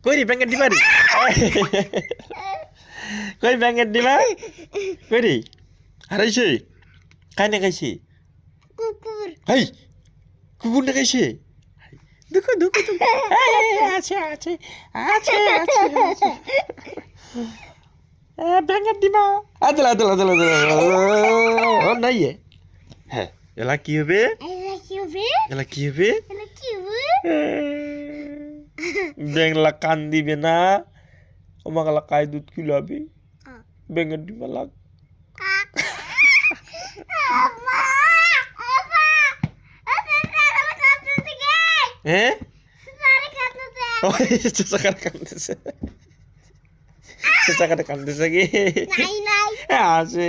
কইরি ব্যাঙের ডিমা রে কই ব্যাঙের ডিমা কইরি হারাইছে খাই না খাইছে কুকুর হাই কুকুর না খাইছে দেখো দেখো দেখো আছে আছে আছে আছে ব্যাঙের ডিমা আদলা আদলা আদলা ও নাই হ্যাঁ এলা কি হবে এলা কি হবে এলা কি হবে এলা কি হবে ব্যাংলা কান দিবে না ওমাগলা কাই দুধ কিলাবি ব্যাঙের ডিমা লাগ হ্যাঁ চাচাকার কান্দতেছে চাচাকার কান্দতেছে কি আছে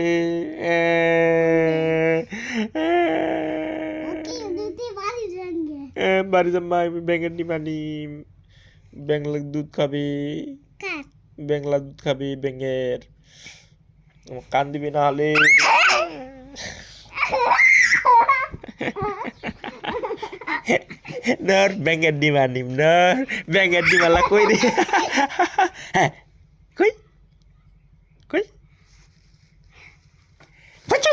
বাড়ি যাম্মা ব্যাঙের ডিমা নিম ব্যাংলা দুধ খাবি ব্যাংলা দুধ খাবি ব্যাঙের কান দিবি না হলে নর ব্যাঙের ডিমা নিম নর ব্যাঙের ডিমালা কই রে হ্যাঁ কই কই পচু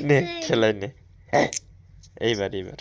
নে খেলাই নে এইবার এইবার